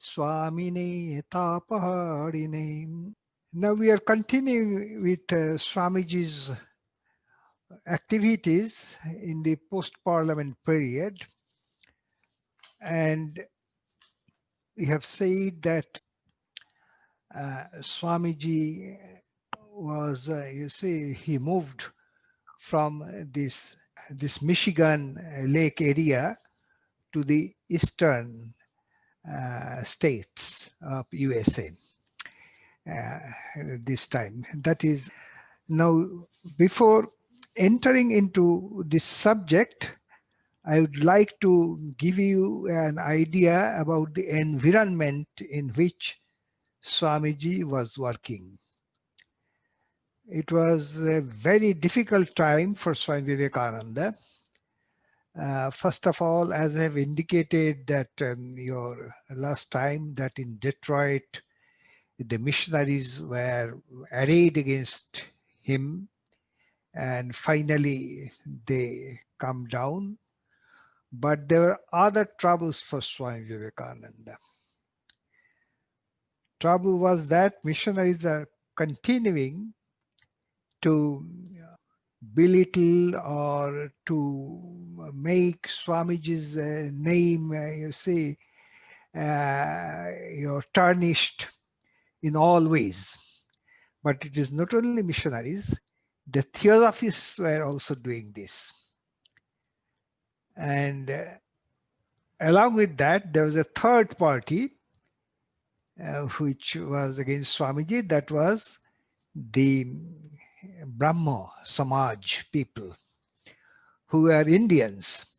Swamine Tapaharine. Now we are continuing with Swamiji's activities in the post-parliament period, and we have said that Swamiji was, he moved from this Michigan Lake area to the eastern states of USA this time. That is, now before entering into this subject, I would like to give you an idea about the environment in which Swamiji was working. It was a very difficult time for Swami Vivekananda. First of all, as I have indicated that your last time, that in Detroit, the missionaries were arrayed against him, and finally they come down. But there were other troubles for Swami Vivekananda. Trouble was that missionaries are continuing to belittle or to make Swamiji's name, tarnished in all ways. But it is not only missionaries, the theosophists were also doing this. And along with that, there was a third party which was against Swamiji, that was the Brahmo Samaj people, who were Indians,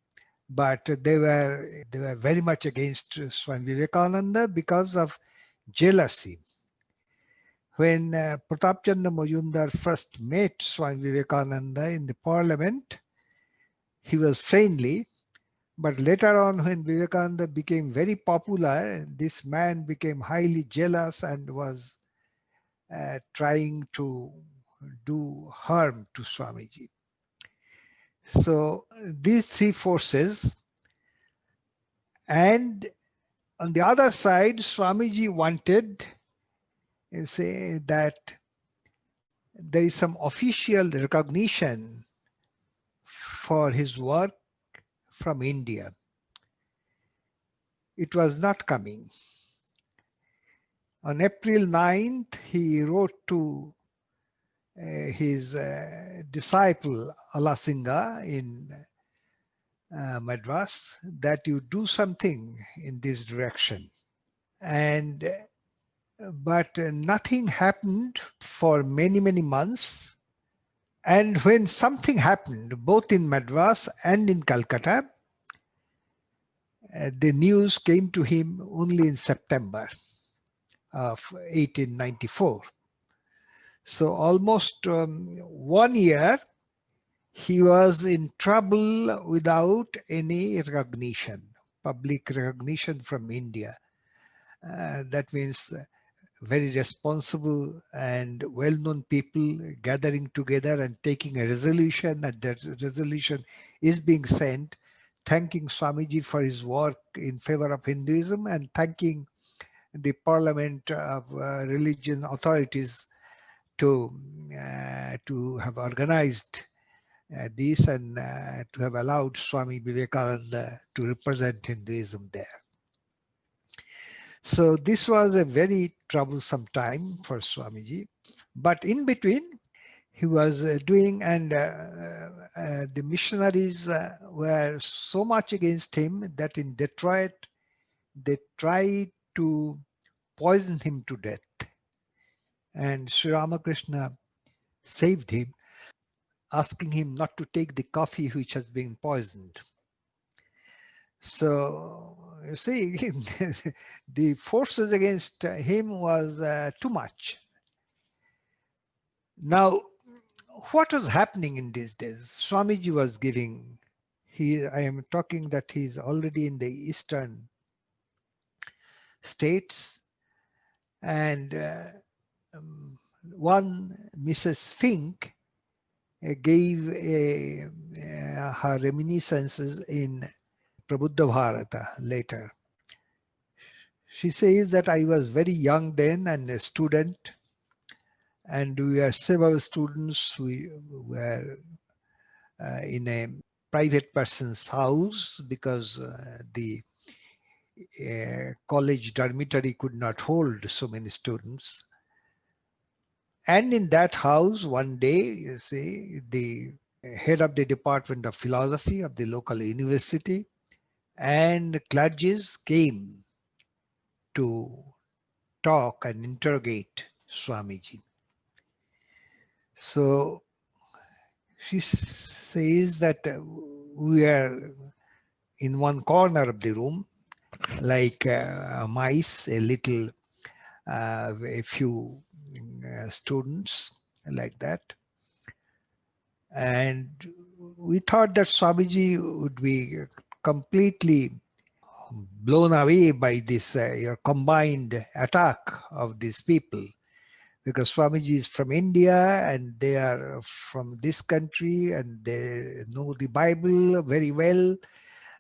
but they were very much against Swami Vivekananda because of jealousy. When Pratap Chandra Majumdar first met Swami Vivekananda in the parliament, he was friendly, but later on when Vivekananda became very popular, this man became highly jealous and was trying to do harm to Swamiji. So these three forces, and on the other side, Swamiji wanted that there is some official recognition for his work from India. It was not coming. On April 9th, he wrote to his disciple Alasinga in Madras that you do something in this direction. But nothing happened for many, many months. And when something happened, both in Madras and in Calcutta, the news came to him only in September of 1894. So almost 1 year, he was in trouble without any recognition, public recognition from India. That means very responsible and well-known people gathering together and taking a resolution, and that resolution is being sent, thanking Swamiji for his work in favor of Hinduism and thanking the Parliament of religion authorities to have organized this and to have allowed Swami Vivekananda to represent Hinduism there. So this was a very troublesome time for Swamiji, but in between he was doing, and the missionaries were so much against him that in Detroit they tried to poison him to death, and Sri Ramakrishna saved him, asking him not to take the coffee which has been poisoned. So you see, the forces against him was too much. Now, what was happening in these days? Swamiji was giving, I am talking that he's already in the eastern states, and one Mrs. Fink gave her reminiscences in Prabuddha Bharata later. She says that I was very young then and a student, and we were several students. We were in a private person's house because the college dormitory could not hold so many students. And in that house, one day, you see, the head of the Department of Philosophy of the local university and clergies came to talk and interrogate Swamiji. So she says that we are in one corner of the room, like mice, a few students like that. And we thought that Swamiji would be completely blown away by this combined attack of these people, because Swamiji is from India and they are from this country and they know the Bible very well,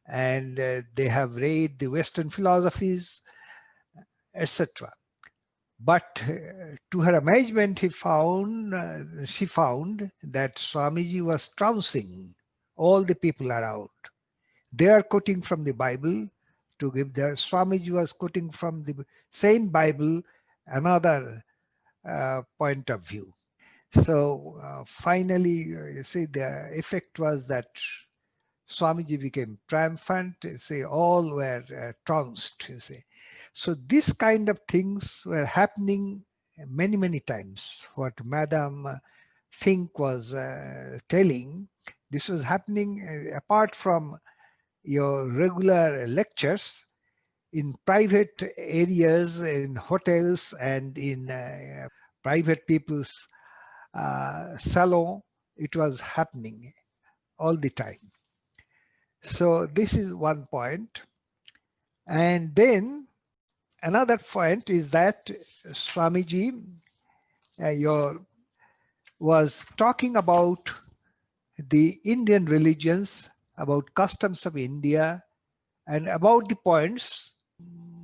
and they have read the Western philosophies, etc. But to her amazement, she found that Swamiji was trouncing all the people around. They are quoting from the Bible to give their. Swamiji was quoting from the same Bible, another point of view. So finally, you see, the effect was that Swamiji became triumphant. You see, all were trounced. You see, so this kind of things were happening many, many times. What Madame Fink was telling, this was happening apart from your regular lectures in private areas, in hotels and in private people's salon. It was happening all the time. So this is one point. And then another point is that Swamiji was talking about the Indian religions, about customs of India, and about the points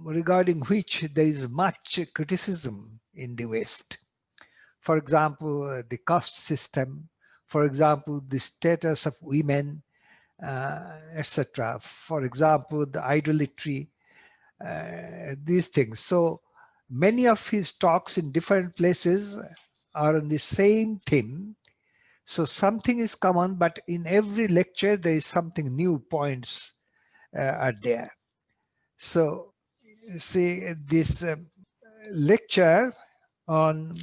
regarding which there is much criticism in the West. For example, the caste system, for example, the status of women, etc. For example, the idolatry, these things. So many of his talks in different places are on the same theme. So something is common, but in every lecture there is something new points are there. So see, this lecture on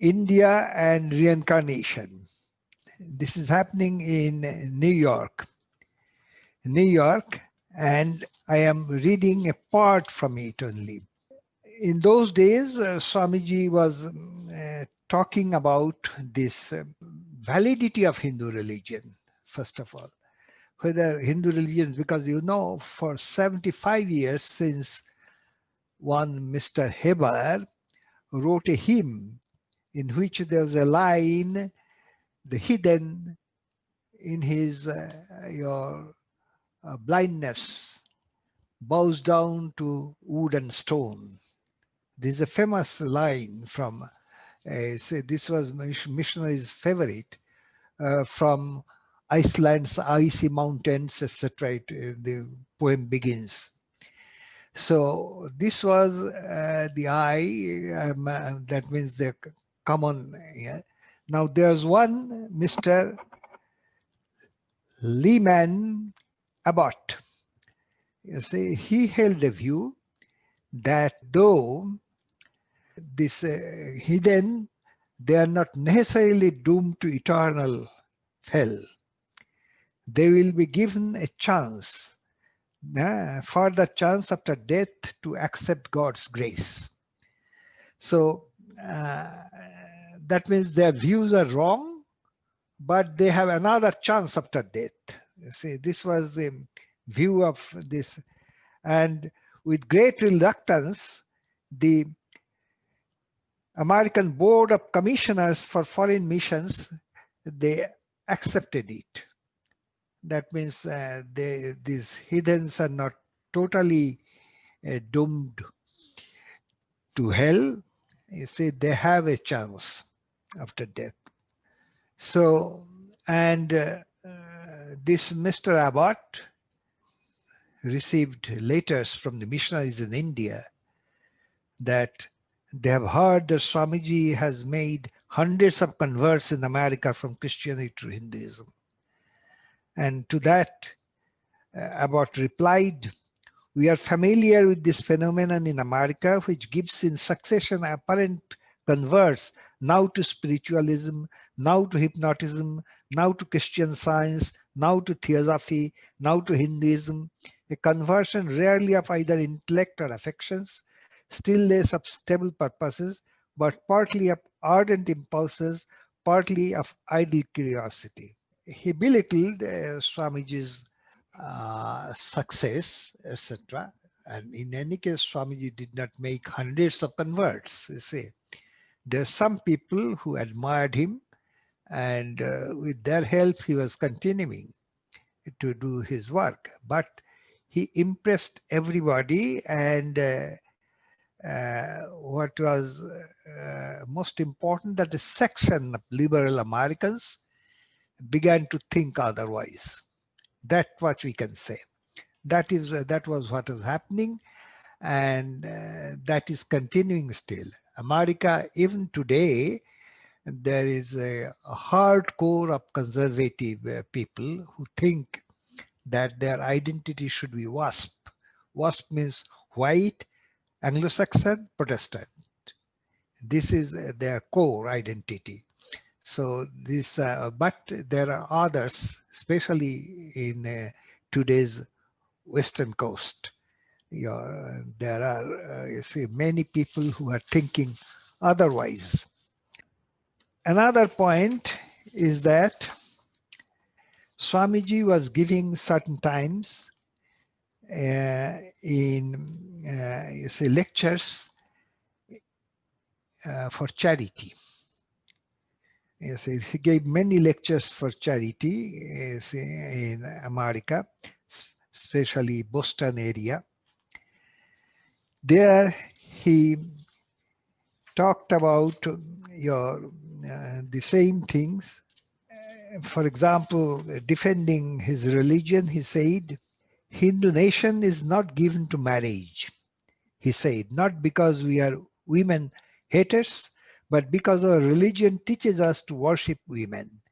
India and reincarnation. This is happening in New York, and I am reading a part from it only. In those days, Swamiji was talking about this validity of Hindu religion, first of all. Whether Hindu religion, because you know, for 75 years since one Mr. Heber wrote a hymn in which there's a line, the hidden in his your blindness bows down to wood and stone. This is a famous line from, say this was missionary's favorite, from Iceland's icy mountains, etc. The poem begins. So this was the eye, that means the common. Yeah. Now there's one Mr. Lehman Abbott. You see, he held a view that though this hidden, they are not necessarily doomed to eternal hell. They will be given a chance, further chance after death to accept God's grace. So that means their views are wrong, but they have another chance after death. You see, this was the view of this. And with great reluctance, the American Board of Commissioners for Foreign Missions, they accepted it. That means these heathens are not totally doomed to hell, you see, they have a chance after death. So, and this Mr. Abbott received letters from the missionaries in India that they have heard that Swamiji has made hundreds of converts in America from Christianity to Hinduism. And to that, Abbott replied, "We are familiar with this phenomenon in America, which gives in succession apparent converts, now to spiritualism, now to hypnotism, now to Christian Science, now to theosophy, now to Hinduism, a conversion rarely of either intellect or affections, still less of stable purposes, but partly of ardent impulses, partly of idle curiosity." He belittled Swamiji's success, etc. And in any case, Swamiji did not make hundreds of converts. You see, there are some people who admired him, and with their help, he was continuing to do his work. But he impressed everybody, and what was most important, that a section of liberal Americans began to think otherwise. That's what we can say. That was what was happening, and that is continuing still. America, even today, there is a hardcore of conservative people who think that their identity should be WASP. WASP means white, Anglo-Saxon, Protestant. This is their core identity. So this, but there are others, especially in today's Western coast. There are, you see, many people who are thinking otherwise. Another point is that Swamiji was giving certain times you see, lectures for charity. You see, he gave many lectures for charity, you see, in America, especially Boston area. There he talked about the same things. For example, defending his religion, he said, "Hindu nation is not given to marriage," he said, "not because we are women haters, but because our religion teaches us to worship women.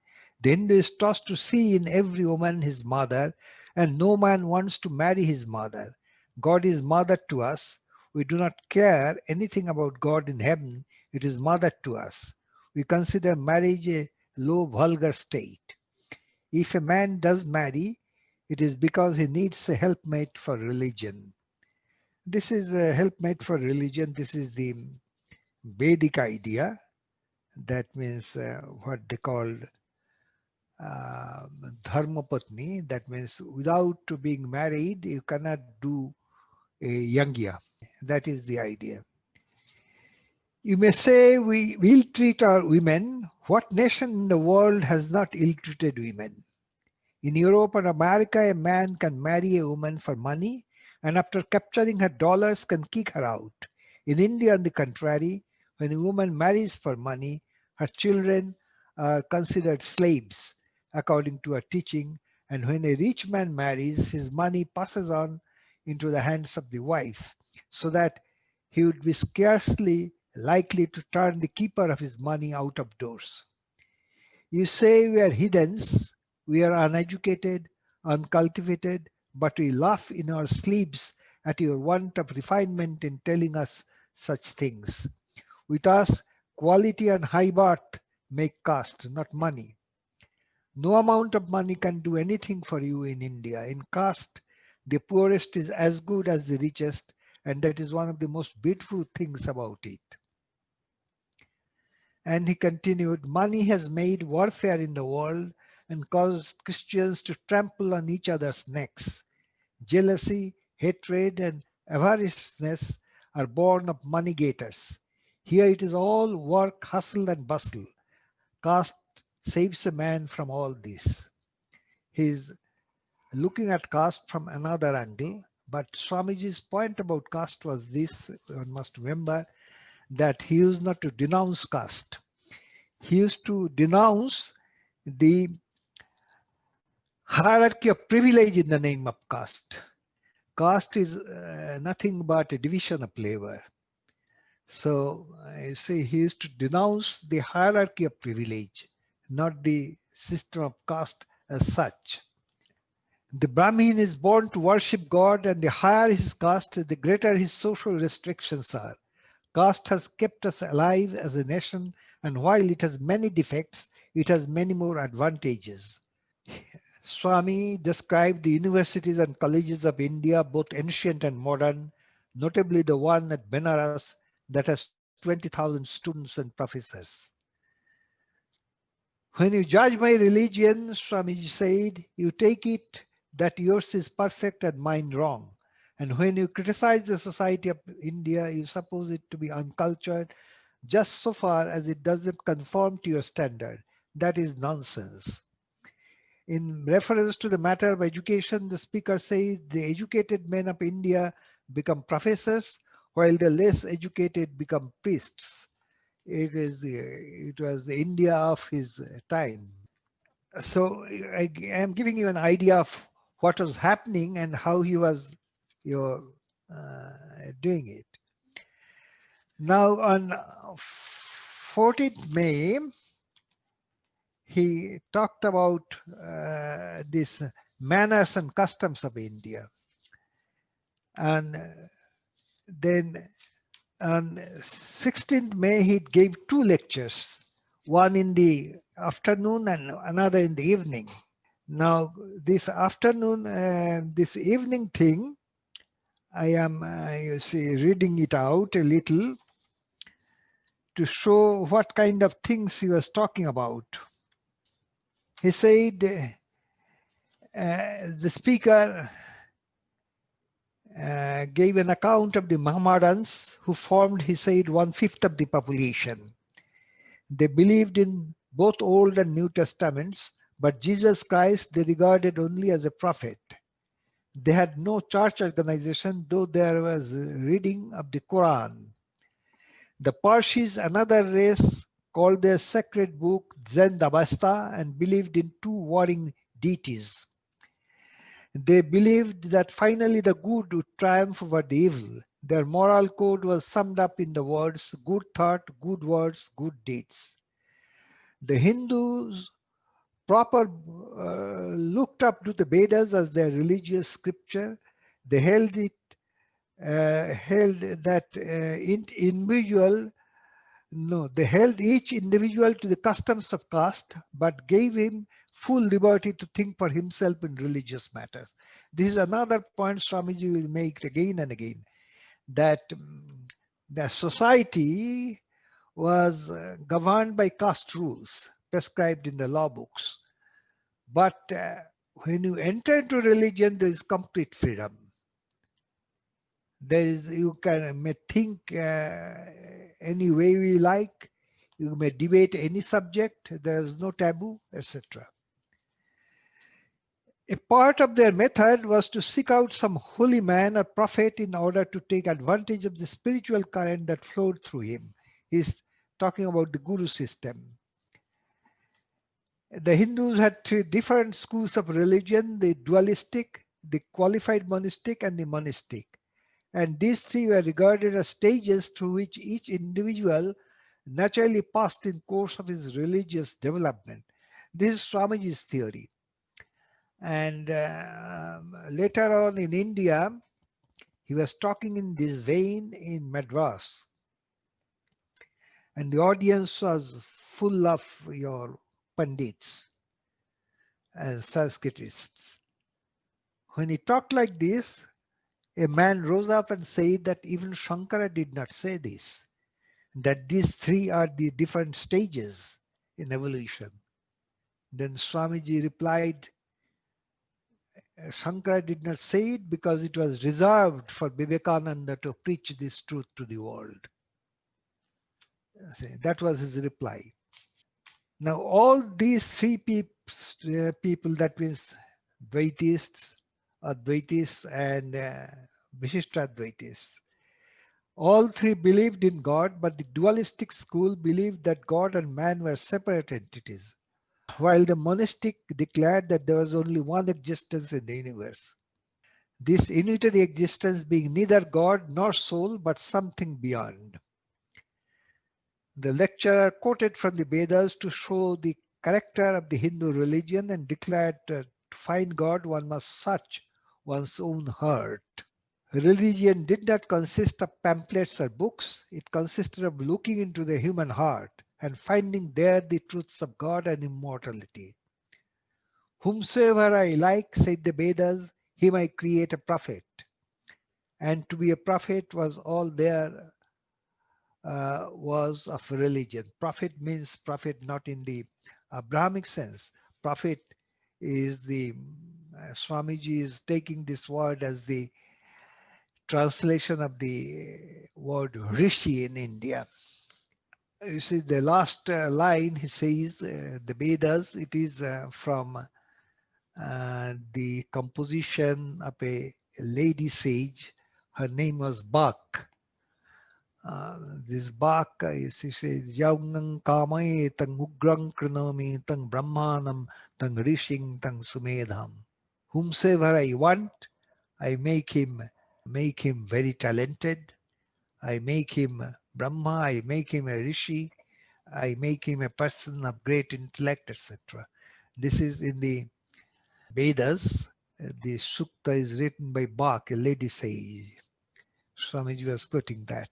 The Hindu is taught to see in every woman his mother, and no man wants to marry his mother. God is mother to us. We do not care anything about God in heaven. It is mother to us. We consider marriage a low, vulgar state. If a man does marry, it is because he needs a helpmate for religion." This is a helpmate for religion. This is the Vedic idea. That means what they called dharmapatni. That means without being married, you cannot do a yagya. That is the idea. You may say we ill-treat our women. What nation in the world has not ill-treated women? In Europe and America, a man can marry a woman for money, and after capturing her dollars can kick her out. In India, on the contrary, when a woman marries for money, her children are considered slaves according to her teaching, and when a rich man marries, his money passes on into the hands of the wife, so that he would be scarcely likely to turn the keeper of his money out of doors. You say we are heathens, we are uneducated, uncultivated, but we laugh in our sleeves at your want of refinement in telling us such things. With us, quality and high birth make caste, not money. No amount of money can do anything for you in India. In caste, the poorest is as good as the richest, and that is one of the most beautiful things about it. And he continued, money has made warfare in the world and caused Christians to trample on each other's necks. Jealousy, hatred, and avariciousness are born of money gators. Here it is all work, hustle, and bustle. Caste saves a man from all this. He is looking at caste from another angle, But Swamiji's point about caste was this: one must remember that he used not to denounce caste. He used to denounce the hierarchy of privilege in the name of caste. Caste is nothing but a division of labor. So I say he used to denounce the hierarchy of privilege, not the system of caste as such. The Brahmin is born to worship God, and the higher his caste, the greater his social restrictions are. Caste has kept us alive as a nation, and while it has many defects, it has many more advantages. Swami described the universities and colleges of India, both ancient and modern, notably the one at Benares that has 20,000 students and professors. When you judge my religion, Swamiji said, you take it that yours is perfect and mine wrong. And when you criticize the society of India, you suppose it to be uncultured just so far as it doesn't conform to your standard. That is nonsense. In reference to the matter of education, the speaker said the educated men of India become professors, while the less educated become priests. It was the India of his time. So I am giving you an idea of what was happening and how he was doing it. Now on 14th May, he talked about these manners and customs of India. And then on 16th May, he gave two lectures, one in the afternoon and another in the evening. Now, this afternoon, this evening thing, I am, you see, reading it out a little to show what kind of things he was talking about. He said, the speaker gave an account of the Mohammedans who formed, he said, 1/5 of the population. They believed in both Old and New Testaments, but Jesus Christ they regarded only as a prophet. They had no church organization, though there was reading of the Quran. The Parsis, another race, called their sacred book Zend-Avesta and believed in two warring deities. They believed that finally the good would triumph over the evil. Their moral code was summed up in the words, good thought, good words, good deeds. The Hindus looked up to the Vedas as their religious scripture. They held they held each individual to the customs of caste, but gave him full liberty to think for himself in religious matters. This is another point Swamiji will make again and again, that the society was governed by caste rules prescribed in the law books. But when you enter into religion, there is complete freedom. You may think any way we like, you may debate any subject, there is no taboo, etc. A part of their method was to seek out some holy man or prophet in order to take advantage of the spiritual current that flowed through him. He's talking about the guru system. The Hindus had three different schools of religion, the dualistic, the qualified monastic, and the monastic. And these three were regarded as stages through which each individual naturally passed in course of his religious development. This is Swamiji's theory. And later on in India, he was talking in this vein in Madras. And the audience was full of your Pandits and Sanskritists. When he talked like this, a man rose up and said that even Shankara did not say this, that these three are the different stages in evolution. Then Swamiji replied, Shankara did not say it because it was reserved for Vivekananda to preach this truth to the world. That was his reply. Now all these three people, that means Dvaitists, Advaitists and Vishishtadvaitists. All three believed in God, but the dualistic school believed that God and man were separate entities, while the monistic declared that there was only one existence in the universe. This unitary existence being neither God nor soul, but something beyond. The lecturer quoted from the Vedas to show the character of the Hindu religion and declared to find God one must search one's own heart. Religion did not consist of pamphlets or books. It consisted of looking into the human heart and finding there the truths of God and immortality. Whomsoever I like, said the Vedas, him I create a prophet. And to be a prophet was all there was of religion. Prophet means prophet not in the Abrahamic sense. Prophet is the, Swamiji is taking this word as the translation of the word Rishi in India. You see the last line, he says, the Vedas, it is from the composition of a lady sage. Her name was Bach. This Bach, he says, Yaungang kamai tang ugrang krinomi tang brahmanam tang rishing tang sumedham. Whomsoever I want, I make him very talented. I make him Brahma, I make him a Rishi, I make him a person of great intellect, etc. This is in the Vedas. The Sukta is written by Bach, a lady sage. Swamiji was quoting that.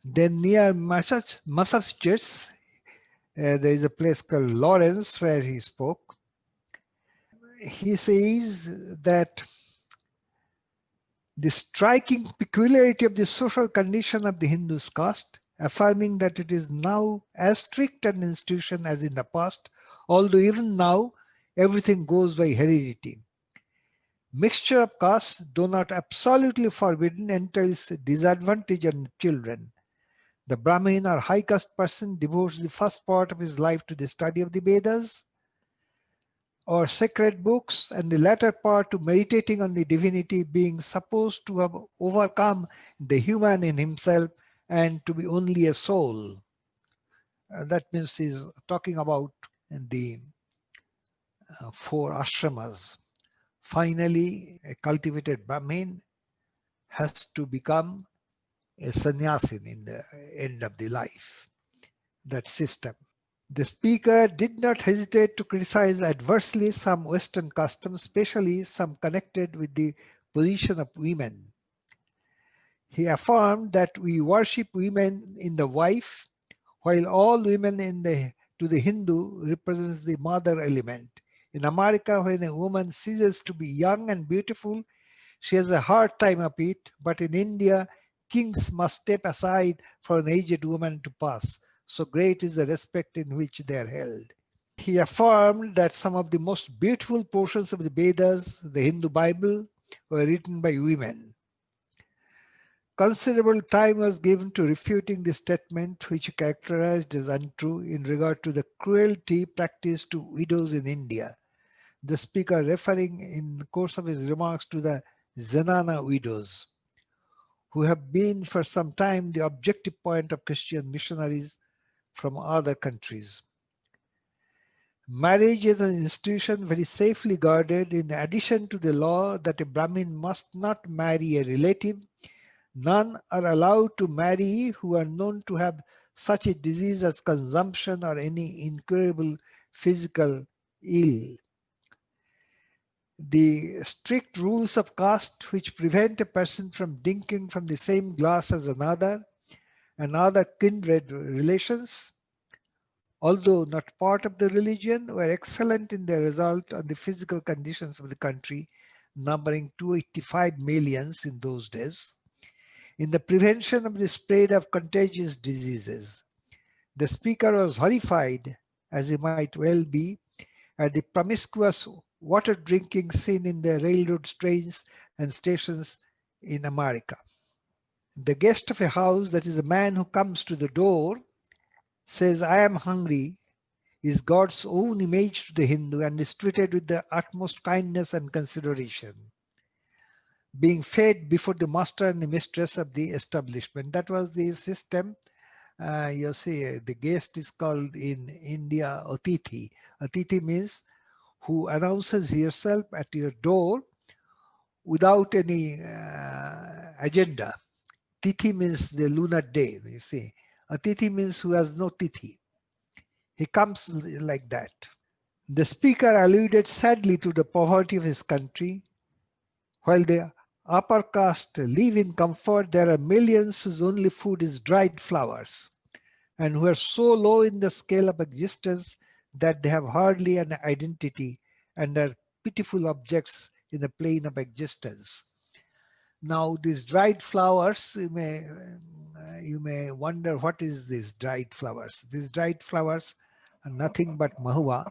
Then near Massachusetts, there is a place called Lawrence where he spoke. He says that the striking peculiarity of the social condition of the Hindus caste, affirming that it is now as strict an institution as in the past, although even now everything goes by heredity. Mixture of castes, though not absolutely forbidden, entails disadvantage on children. The Brahmin or high caste person devotes the first part of his life to the study of the Vedas or sacred books, and the latter part to meditating on the divinity, being supposed to have overcome the human in himself and to be only a soul. That means he's talking about the 4 ashramas. Finally, a cultivated Brahmin has to become a sannyasin in the end of the life, that system. The speaker did not hesitate to criticize adversely some Western customs, especially some connected with the position of women. He affirmed that we worship women in the wife, while all women to the Hindu represents the mother element. In America, when a woman ceases to be young and beautiful, she has a hard time of it, but in India, kings must step aside for an aged woman to pass. So great is the respect in which they are held. He affirmed that some of the most beautiful portions of the Vedas, the Hindu Bible, were written by women. Considerable time was given to refuting this statement, which he characterized as untrue in regard to the cruelty practiced to widows in India. The speaker referring in the course of his remarks to the Zenana widows, who have been for some time the objective point of Christian missionaries from other countries. Marriage is an institution very safely guarded. In addition to the law that a Brahmin must not marry a relative, none are allowed to marry who are known to have such a disease as consumption or any incurable physical ill. The strict rules of caste which prevent a person from drinking from the same glass as another and other kindred relations, although not part of the religion, were excellent in their result on the physical conditions of the country, numbering 285 millions in those days, in the prevention of the spread of contagious diseases. The speaker was horrified, as he might well be, at the promiscuous water drinking seen in the railroad trains and stations in America. The guest of a house, that is the man who comes to the door, says, I am hungry, is God's own image to the Hindu and is treated with the utmost kindness and consideration. being fed before the master and the mistress of the establishment. That was the system. You see, the guest is called in India Atithi. Atithi means who announces herself at your door without any agenda. Tithi means the lunar day, you see. Atithi means who has no tithi. He comes like that. The speaker alluded sadly to the poverty of his country. While the upper caste live in comfort, there are millions whose only food is dried flowers, and who are so low in the scale of existence that they have hardly an identity and are pitiful objects in the plane of existence. Now, these dried flowers, you may wonder what is these dried flowers. These dried flowers are nothing but mahua.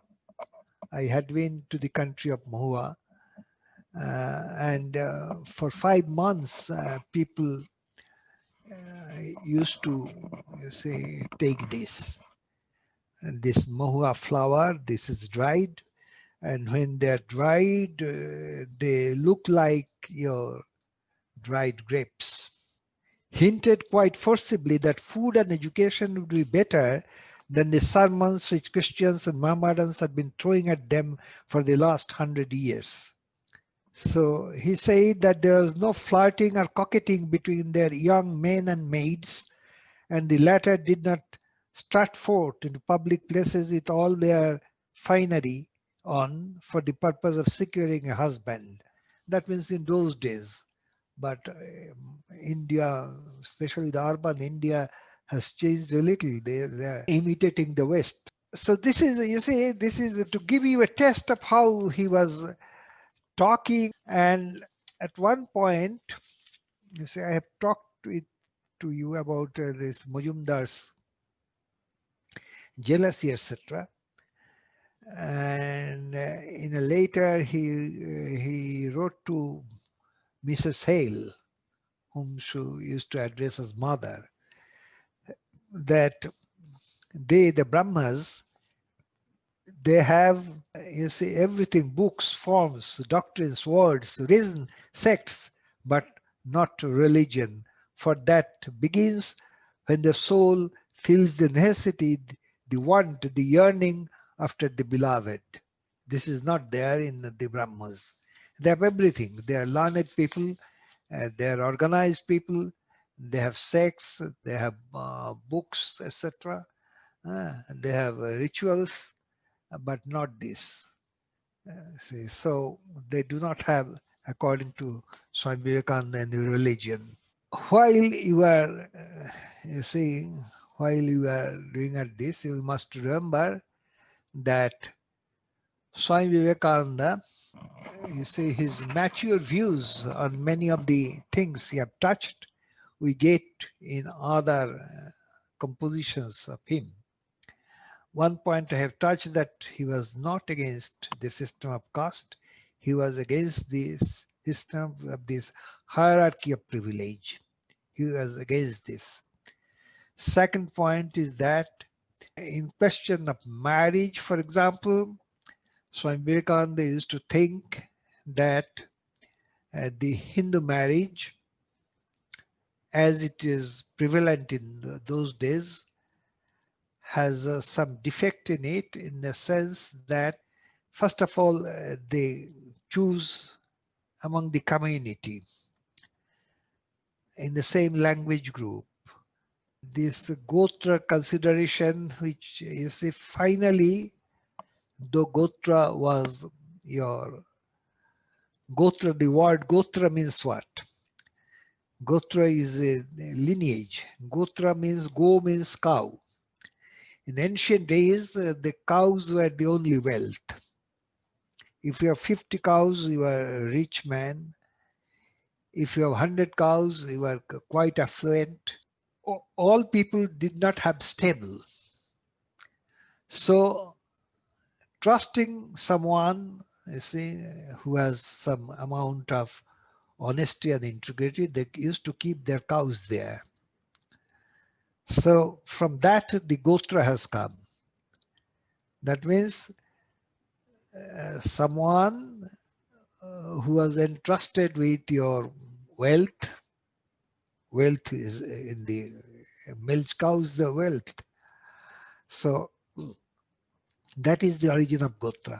I had been to the country of mahua, and for 5 months, people used to, you say, take this. And this mahua flower, this is dried, and when they're dried, they look like your dried grapes. Hinted quite forcibly that food and education would be better than the sermons which Christians and Mohammedans had been throwing at them for the last 100 years. So he said that there was no flirting or coquetting between their young men and maids, and the latter did not strut forth into public places with all their finery on for the purpose of securing a husband. That means in those days. But India, especially the urban India, has changed a little. They're imitating the West. So this is, you see, this is to give you a taste of how he was talking. And at one point, you see, I have talked to you about this Majumdar's jealousy, etc. And in a later, he wrote to Mrs. Hale, whom she used to address as mother, that they, the Brahmas, they have, you see, everything, books, forms, doctrines, words, reason, sects, but not religion. For that begins when the soul feels the necessity, the want, the yearning after the beloved. This is not there in the Brahmas. They have everything. They are learned people, they are organized people, they have sects, they have books, etc. They have rituals, but not this. See, so they do not have, according to Swami Vivekananda, any religion. While you are, you see, while you are doing at this, you must remember that Swami Vivekananda, you see, his mature views on many of the things he have touched, we get in other compositions of him. One point I have touched, that he was not against the system of caste. He was against this system of this hierarchy of privilege. He was against this. Second point is that in question of marriage, for example, Swami Vivekananda used to think that the Hindu marriage, as it is prevalent in those days, has some defect in it, in the sense that, first of all, they choose among the community in the same language group. This Gotra consideration, which you see, finally, though Gotra was your Gotra, the word Gotra means what? Gotra is a lineage. Gotra means go, means cow. In ancient days, the cows were the only wealth. If you have 50 cows, you are a rich man. If you have 100 cows, you are quite affluent. All people did not have stable. So trusting someone, you see, who has some amount of honesty and integrity, they used to keep their cows there. So from that, the Gotra has come. That means someone who was entrusted with your wealth. Wealth is in the milk cows, the wealth. So that is the origin of Gotra.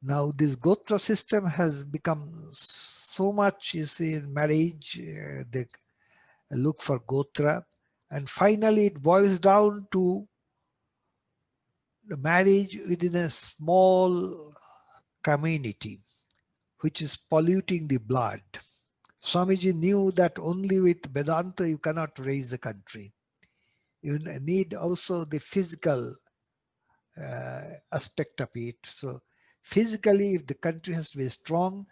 Now this Gotra system has become so much, you see, in marriage, they look for Gotra. And finally it boils down to the marriage within a small community, which is polluting the blood. Swamiji knew that only with Vedanta you cannot raise the country. You need also the physical aspect of it. So physically, if the country has to be strong,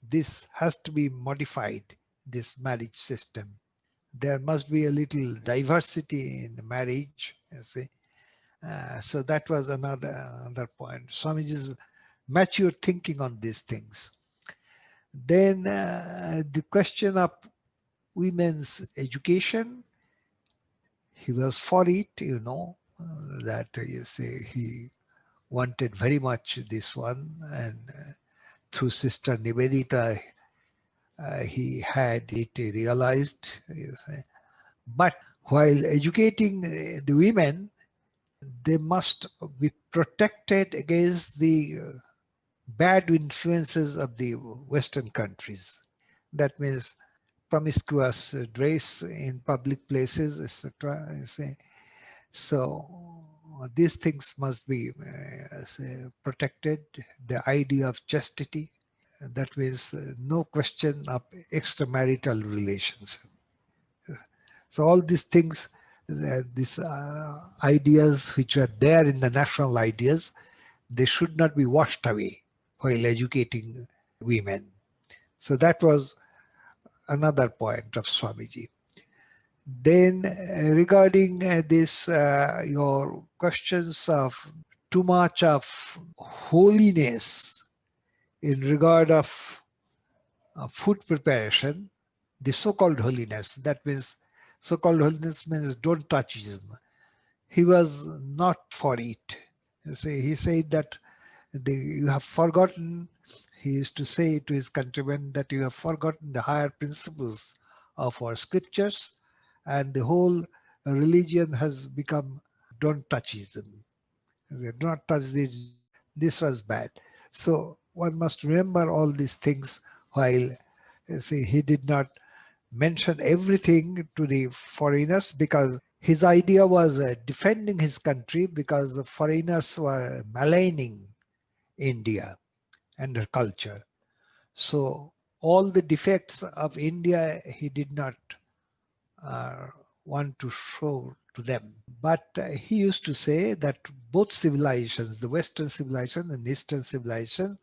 this has to be modified, this marriage system. There must be a little diversity in the marriage, you see. So that was another point. Swamiji's mature thinking on these things. Then the question of women's education, he was for it, you know, that you see he wanted very much this one, and through Sister Nivedita he had it realized. You see. But while educating the women, they must be protected against the bad influences of the Western countries. That means promiscuous dress in public places, etc. So these things must be protected. The idea of chastity, that means no question of extramarital relations. So all these things, these ideas which are there in the national ideas, they should not be washed away while educating women. So that was another point of Swamiji. Then regarding this, your questions of too much of holiness in regard of food preparation, the so-called holiness, that means so-called holiness means don't touch him. He was not for it. He said that you have forgotten, he used to say to his countrymen that you have forgotten the higher principles of our scriptures, and the whole religion has become don't touchism. Do not touch this. This was bad. So one must remember all these things while he did not mention everything to the foreigners, because his idea was defending his country because the foreigners were maligning India and her culture. So all the defects of India he did not want to show to them. But he used to say that both civilizations, the Western civilization and Eastern civilization,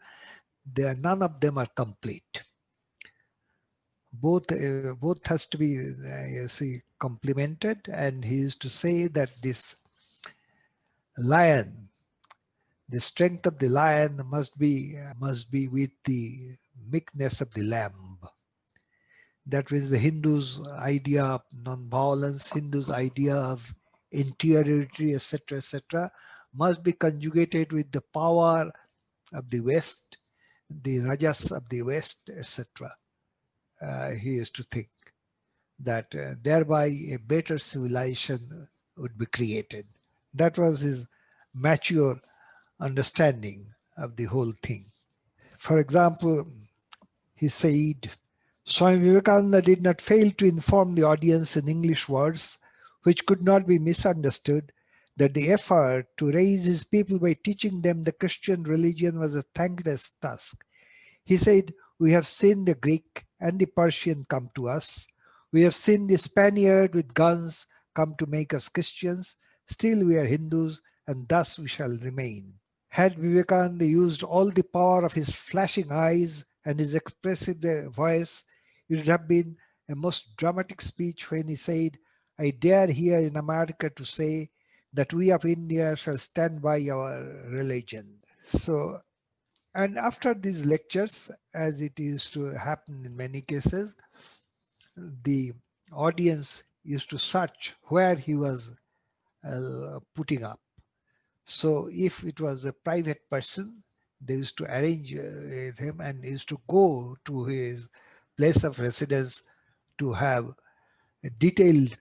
none of them are complete. Both has to be complemented. And he used to say that this lion, the strength of the lion must be with the meekness of the lamb. That was the Hindus' idea of non-violence, Hindus' idea of interiority, etc., must be conjugated with the power of the West, the rajas of the West, etc. He used to think that thereby a better civilization would be created. That was his mature understanding of the whole thing. For example, he said, Swami Vivekananda did not fail to inform the audience in English words which could not be misunderstood that the effort to raise his people by teaching them the Christian religion was a thankless task. He said, we have seen the Greek and the Persian come to us. We have seen the Spaniard with guns come to make us Christians. Still we are Hindus, and thus we shall remain. Had Vivekananda used all the power of his flashing eyes and his expressive voice, it would have been a most dramatic speech when he said, I dare here in America to say that we of India shall stand by our religion. So, and after these lectures, as it used to happen in many cases, the audience used to search where he was putting up. So if it was a private person, They used to arrange with him and used to go to his place of residence to have detailed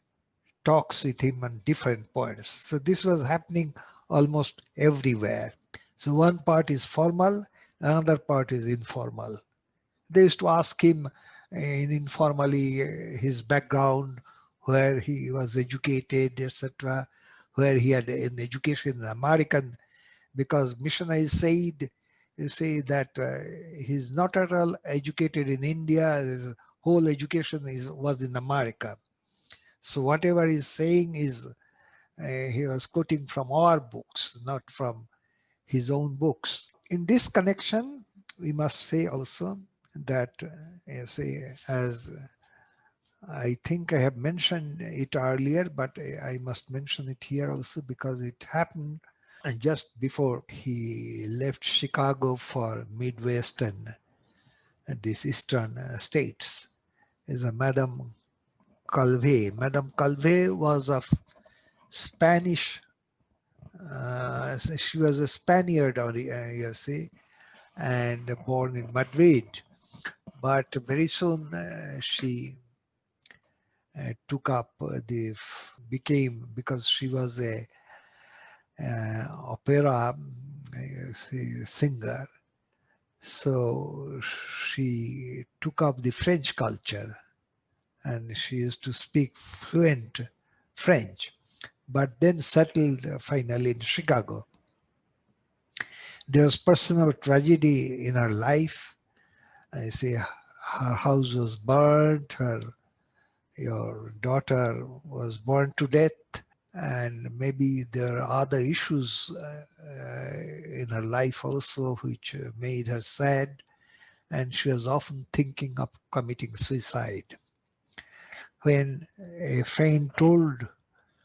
talks with him on different points. So this was happening almost everywhere. So one part is formal, another part is informal. They used to ask him informally his background, where he was educated, etc., where he had an education in American, because missionaries said, you say that he's not at all educated in India. His whole education was in America. So whatever he's saying is he was quoting from our books, not from his own books. In this connection, we must say also that, as I think I have mentioned it earlier, but I must mention it here also because it happened just before he left Chicago for Midwest and these eastern states. Is a Madame Calvé. Madame Calvé was of Spanish. She was a Spaniard, you see, and born in Madrid. But very soon she took up because she was a opera singer. So she took up the French culture and she used to speak fluent French, but then settled finally in Chicago. There was personal tragedy in her life. I say her house was burnt, your daughter was burned to death, and maybe there are other issues in her life also which made her sad, and she was often thinking of committing suicide. When a friend told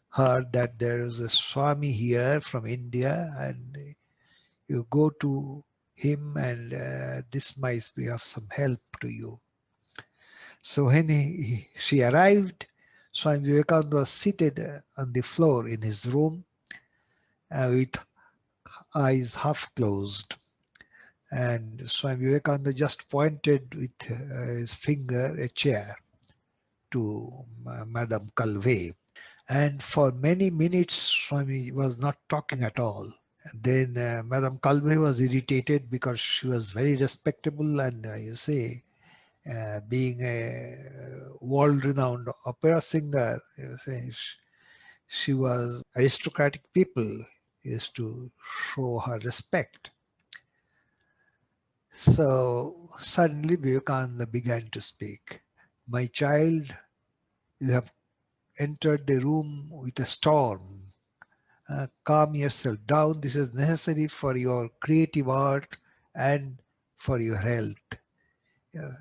her that there is a Swami here from India and you go to him and this might be of some help to you. So when she arrived, Swami Vivekananda was seated on the floor in his room with eyes half closed. And Swami Vivekananda just pointed with his finger a chair to Madame Calvé. And for many minutes, Swami was not talking at all. And then Madame Calvé was irritated because she was very respectable and being a world-renowned opera singer, she was aristocratic people used to show her respect. So suddenly Vivekananda began to speak. My child, you have entered the room with a storm. Calm yourself down. This is necessary for your creative art and for your health. Yeah.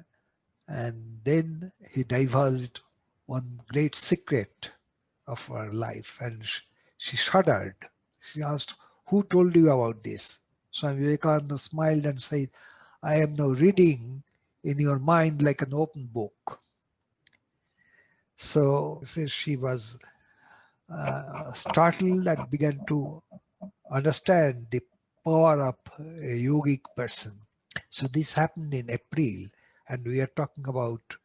And then he divulged one great secret of her life, and she shuddered. She asked, who told you about this? Swami Vivekananda smiled and said, I am now reading in your mind like an open book. So she was startled and began to understand the power of a yogic person. So this happened in April, and we are talking about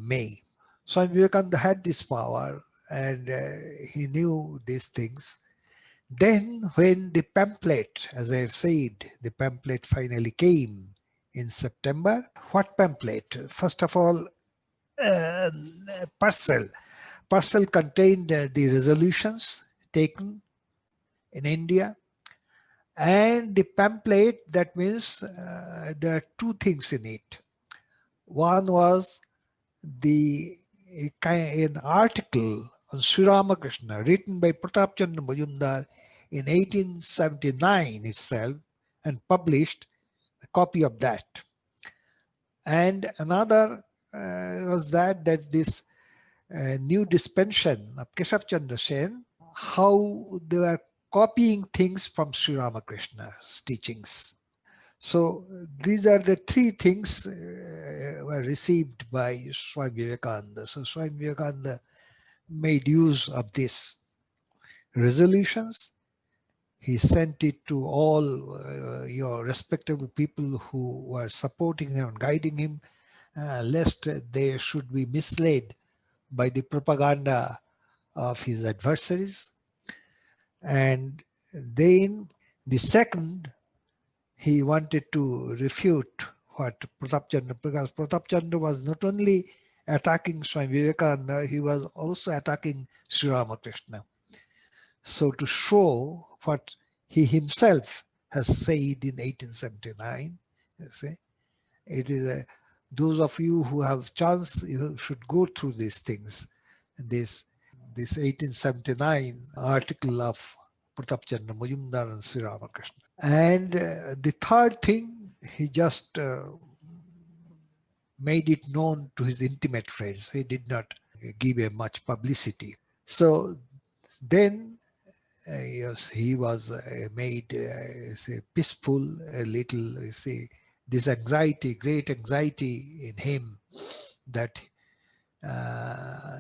May. Swami Vivekananda had this power, and he knew these things. Then when the pamphlet, as I have said, the pamphlet finally came in September. What pamphlet? First of all, parcel. Parcel contained the resolutions taken in India, and the pamphlet, that means there are two things in it. One was an article on Sri Ramakrishna written by Pratap Chandra Majumdar in 1879 itself, and published a copy of that. And another was that this new dispensation of Keshav Chandra Sen, how they were copying things from Sri Ramakrishna's teachings. So these are the three things were received by Swami Vivekananda. So Swami Vivekananda made use of these resolutions he sent it to all your respectable people who were supporting him and guiding him, lest they should be misled by the propaganda of his adversaries. And then the second, he wanted to refute what Pratap Chandra, because Pratap Chandra was not only attacking Swami Vivekananda, he was also attacking Sri Ramakrishna. So to show what he himself has said in 1879, you see, it is those of you who have chance, you should go through these things. This 1879 article of Pratap Chandra Majumdar and Sri Ramakrishna. And the third thing, he just made it known to his intimate friends. He did not give a much publicity. So then yes, he was made say peaceful a little. You see, this anxiety, great anxiety in him, that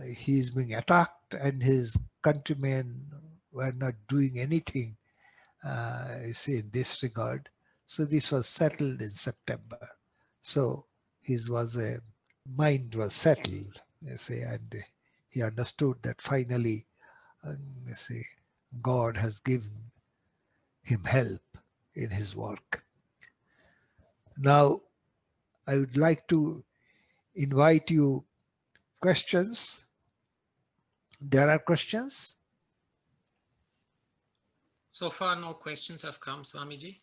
he is being attacked and his countrymen were not doing anything, you see, in this regard. So this was settled in September. So his mind was settled, you see, and he understood that finally, you see, God has given him help in his work. Now, I would like to invite you questions. There are questions? So far, no questions have come, Swamiji.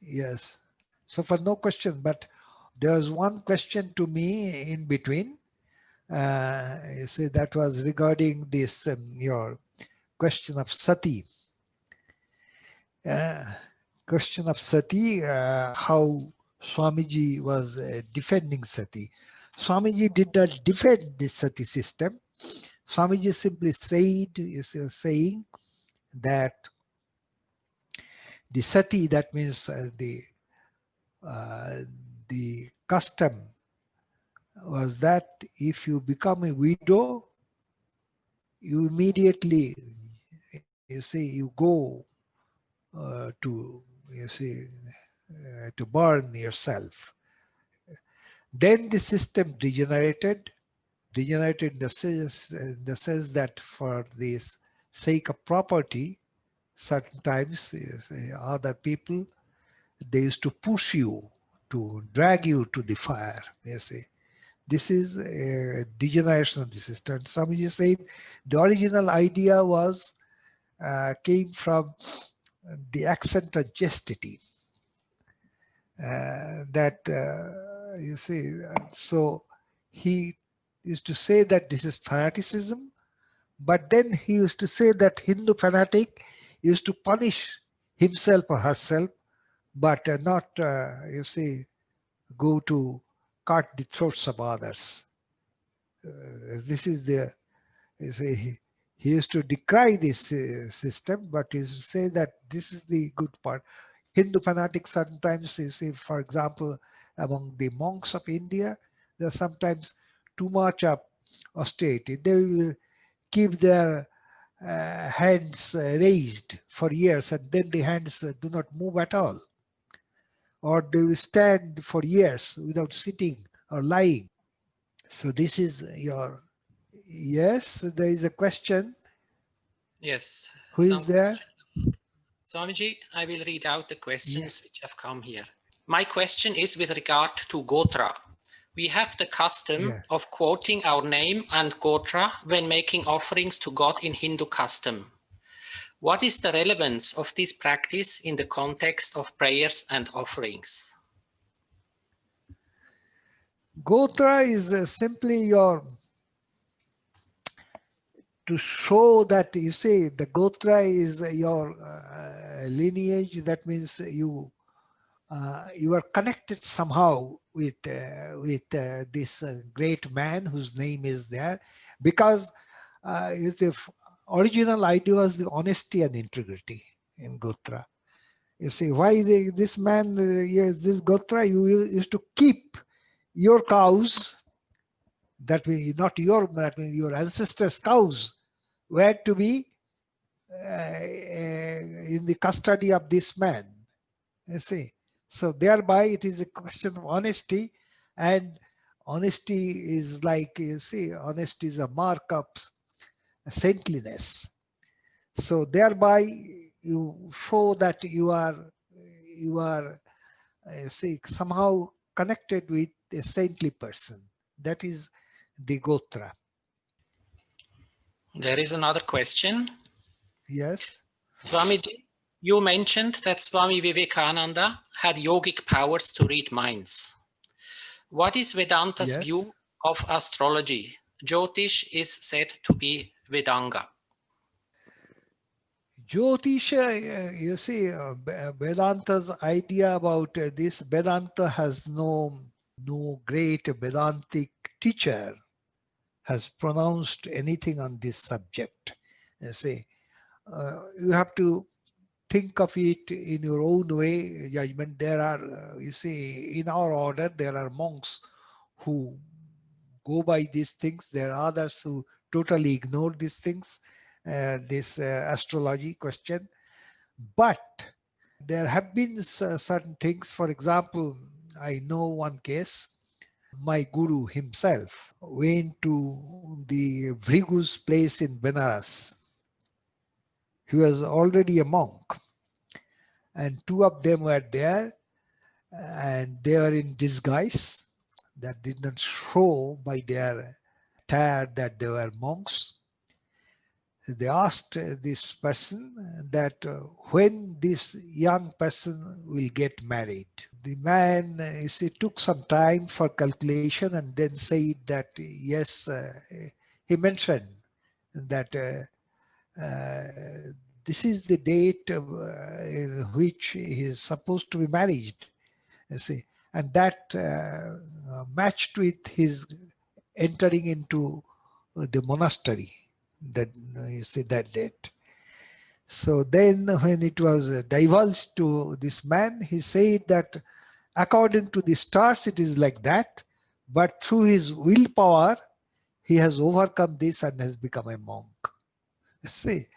Yes. So far, no question, but there's one question to me in between. You see, that was regarding this, your question of sati. Question of sati, how Swamiji was defending sati. Swamiji did not defend this sati system. Swamiji simply said, saying that the sati, that means the custom was that if you become a widow, you immediately, you see, you go to, you see, to burn yourself. Then the system degenerated in the sense that for this sake of property, certain times other people, they used to push you, to drag you to the fire, you see. This is a degeneration of the system. Swamiji said the original idea was came from the accent of chastity. That you see, so he used to say that this is fanaticism, but then he used to say that Hindu fanatic used to punish himself or herself, but not, you see, go to cut the throats of others. This is the, you see, he used to decry this system, but he used to say that this is the good part. Hindu fanatics sometimes, you see, for example, among the monks of India, there's sometimes too much of austerity. They will keep their hands raised for years, and then the hands do not move at all. Or they will stand for years without sitting or lying. So this is your, yes, there is a question. Yes. Who is there? Swamiji, I will read out the questions which have come here. My question is with regard to Gotra. We have the custom of quoting our name and Gotra when making offerings to God in Hindu custom. What is the relevance of this practice in the context of prayers and offerings? Gotra is simply your, to show that, you say, the Gotra is your lineage. That means you are connected somehow with this great man whose name is there, because the original idea was the honesty and integrity in Gotra. You see, why this man, this Gotra, you used to keep your cows, that means not your, that means your ancestors' cows, were to be in the custody of this man. You see, so thereby it is a question of honesty, and honesty is like, you see, honesty is a mark of saintliness. So thereby you show that you are say somehow connected with a saintly person. That is the Gotra. There is another question. Yes. Swamiji, you mentioned that Swami Vivekananda had yogic powers to read minds. What is Vedanta's Yes. view of astrology? Jyotish is said to be Vedanga. Jyotisha, you see, Vedanta's idea about this, Vedanta has no great Vedantic teacher has pronounced anything on this subject. You see, you have to think of it in your own way, judgment. There are, you see, in our order, there are monks who go by these things. There are others who totally ignore these things, this astrology question. But there have been certain things. For example, I know one case. My guru himself went to the Vrigu's place in Benares. He was already a monk, and two of them were there, and they were in disguise. That did not show by their attire that they were monks. They asked this person that when this young person will get married. The man, you see, took some time for calculation and then said that yes, he mentioned that this is the date in which he is supposed to be married, you see, and that matched with his entering into the monastery, that you see, that date. So then when it was divulged to this man, he said that according to the stars it is like that, but through his willpower he has overcome this and has become a monk. See,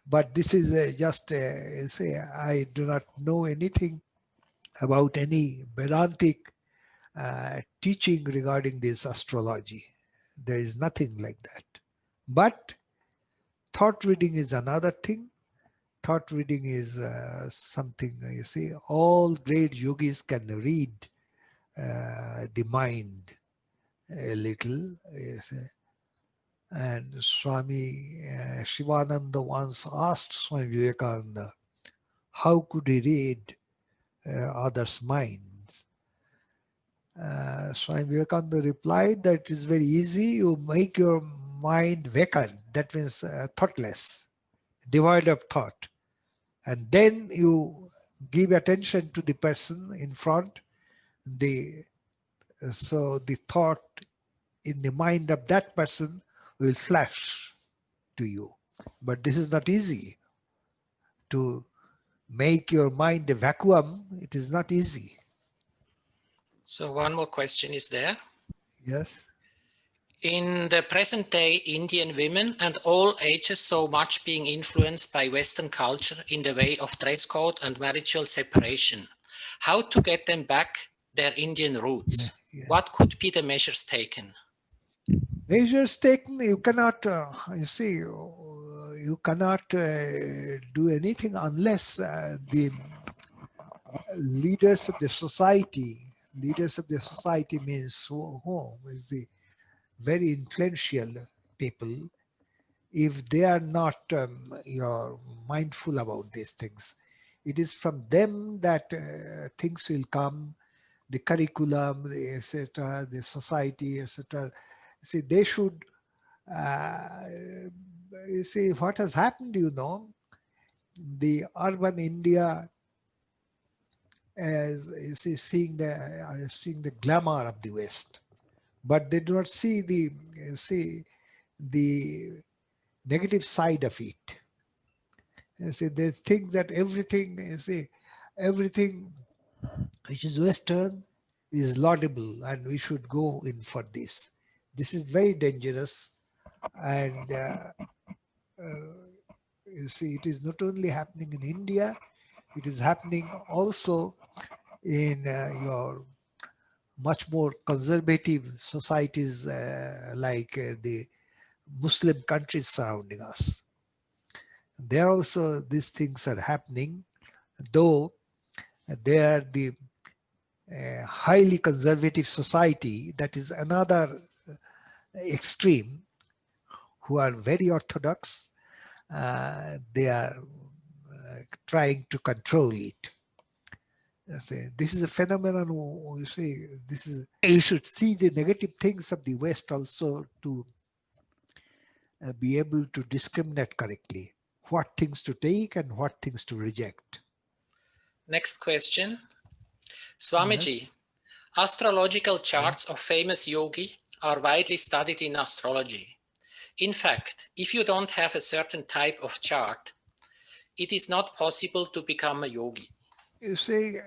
but this is just say, I do not know anything about any Vedantic teaching regarding this astrology. There is nothing like that. But thought reading is another thing. Thought reading is something, you see, all great yogis can read the mind a little. You see. And Swami Shivananda once asked Swami Vivekananda, how could he read others' minds? Swami Vivekananda replied that it is very easy. You make your mind vacant, that means thoughtless, devoid of thought. And then you give attention to the person in front. So the thought in the mind of that person will flash to you. But this is not easy. To make your mind a vacuum, it is not easy. So one more question is there. Yes. In the present day, Indian women and all ages so much being influenced by Western culture in the way of dress code and marital separation. How to get them back their Indian roots? Yeah. What could be the measures taken? Measures taken, you cannot, you see, you cannot do anything unless the leaders of the society means who is the very influential people. If they are not mindful about these things, it is from them that things will come, the curriculum, the etc., the society, etc. See, they should, you see, what has happened, the urban India, as you see, seeing the glamour of the West, but they do not see the negative side of it. You see, they think that everything, everything which is Western is laudable and we should go in for this. This is very dangerous, and you see, it is not only happening in India, it is happening also in your much more conservative societies like the Muslim countries surrounding us. There also these things are happening, though they are the highly conservative society, that is another extreme, who are very orthodox. They are trying to control it. This is a phenomenon. You see, this is, you should see the negative things of the West also to be able to discriminate correctly what things to take and what things to reject. Next question. Swamiji, Yes. astrological charts of famous yogi are widely studied in astrology. In fact, if you don't have a certain type of chart, it is not possible to become a yogi. You see,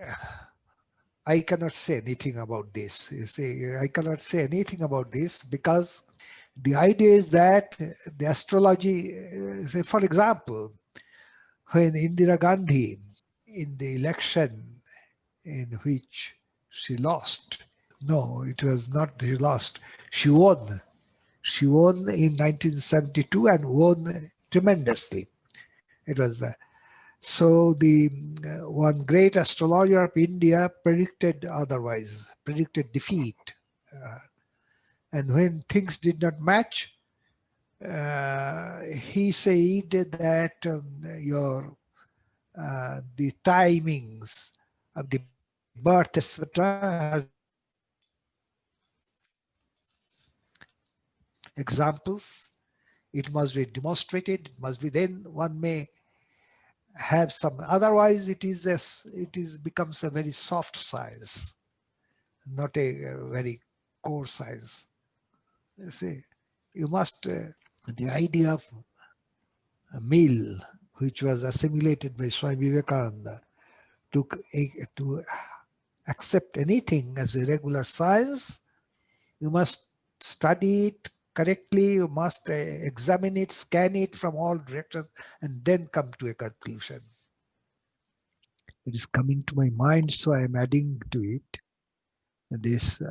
I cannot say anything about this. You see, I cannot say anything about this because the idea is that the astrology, say for example, when Indira Gandhi in the election in which she lost, no, it was not she lost, she won. She won in 1972 and won tremendously. It was the So the one great astrologer of India predicted otherwise, predicted defeat. And when things did not match, he said that the timings of the birth, etc., has examples. It must be demonstrated. It must be, then one may have some. Otherwise, becomes a very soft science, not a very core science. You see, you must, the idea of a meal, which was assimilated by Swami Vivekananda, to accept anything as a regular science, you must study it correctly, you must examine it, scan it from all directions, and then come to a conclusion. It is coming to my mind, so I am adding to it. This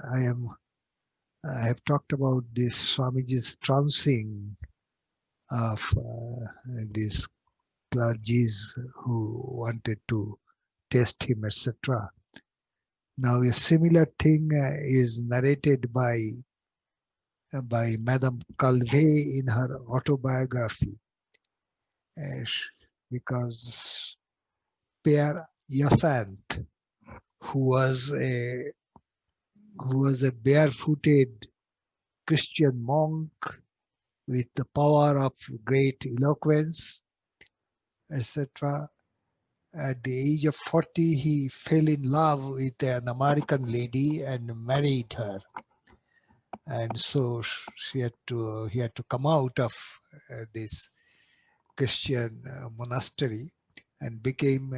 I have talked about this Swamiji's trouncing of these clergies who wanted to test him, etc. Now, a similar thing is narrated by Madame Calvé in her autobiography, because Père Hyacinthe, who was a barefooted Christian monk with the power of great eloquence, etc. At the age of 40, he fell in love with an American lady and married her. And so he had to come out of this Christian monastery and became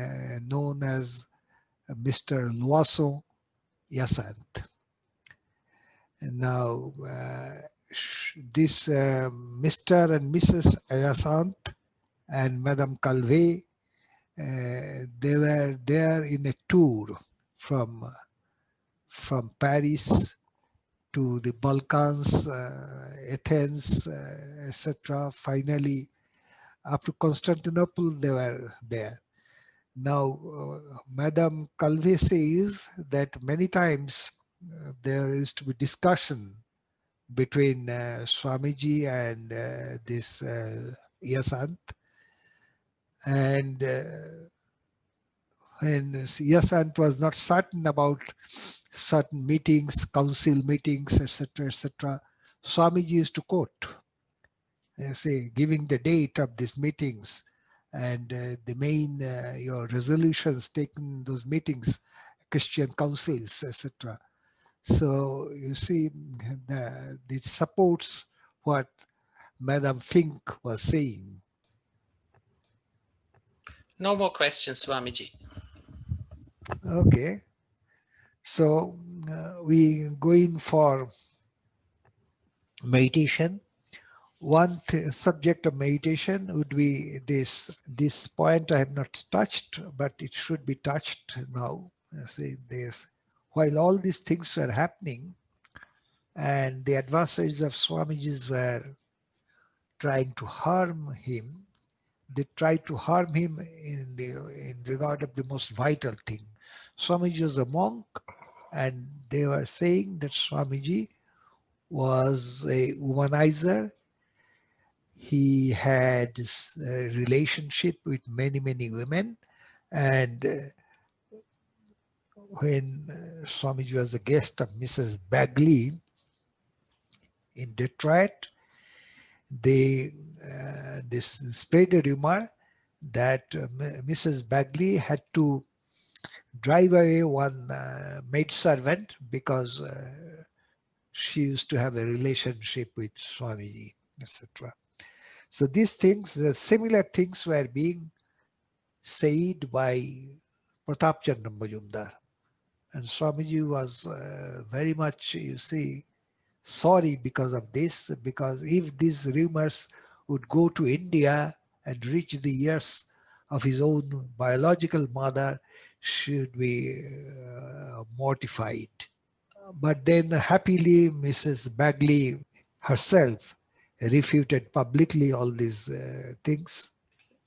known as Mr. Loiseau Hyacinthe. And now this Mr. and Mrs. Hyacinthe and Madame Calvé, they were there in a tour from Paris to the Balkans, Athens, etc. Finally, up to Constantinople, they were there. Now, Madame Calvé says that many times there is to be discussion between Swamiji and this Hyacinthe. And when Hyacinthe was not certain about certain meetings, council meetings, etc., Swamiji used to quote, say, giving the date of these meetings and the main your resolutions taken in those meetings, Christian councils, etc. So you see, it supports what Madame Fink was saying. No more questions, Swamiji. Okay. So we go in for meditation. One subject of meditation would be this point I have not touched, but it should be touched now. See, while all these things were happening and the adversaries of Swamiji's were trying to harm him, they tried to harm him in regard of the most vital thing. Swamiji was a monk, and they were saying that Swamiji was a womanizer. He had this relationship with many women, and when Swamiji was the guest of Mrs. Bagley in Detroit, they spread a rumor that Mrs. Bagley had to drive away one maidservant because she used to have a relationship with Swamiji, etc. So these things, the similar things were being said by Pratap Chandra Majumdar. And Swamiji was very much, you see, sorry because of this, because if these rumors would go to India and reach the ears of his own biological mother, she would be mortified. But then happily Mrs. Bagley herself refuted publicly all these things.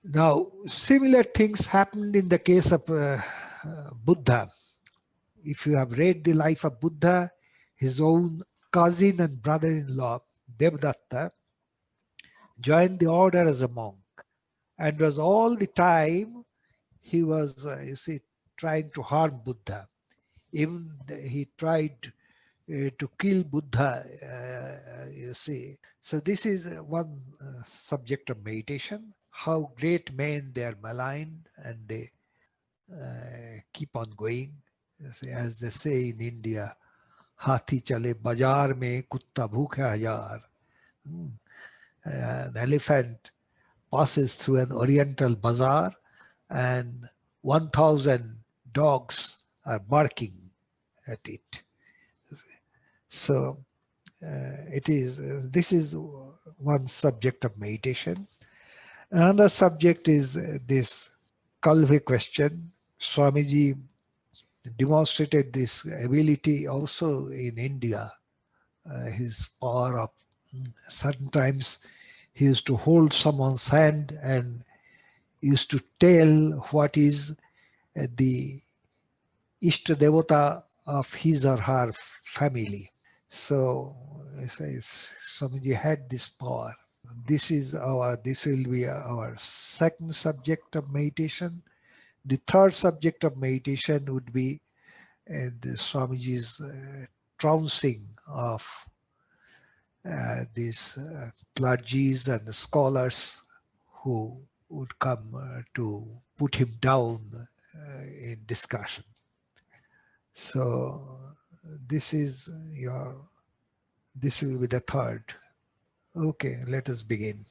Now, similar things happened in the case of Buddha. If you have read the life of Buddha, his own cousin and brother-in-law, Devadatta, joined the order as a monk, and was all the time he was, you see, trying to harm Buddha. Even he tried to kill Buddha, you see. So this is one subject of meditation, how great men they are maligned and they keep on going. As they say in India, Hathi chale bazaar mein, kutta bhookha hayar. An elephant passes through an oriental bazaar and 1,000 dogs are barking at it. So this is one subject of meditation. Another subject is this Kalve question. Swamiji demonstrated this ability also in India. His power of certain times he used to hold someone's hand and used to tell what is the Ishta Devata of his or her family. So Swamiji had this power. This will be our second subject of meditation. The third subject of meditation would be the Swamiji's trouncing of these clergies and scholars who would come to put him down in discussion. So this will be the third. Okay, let us begin.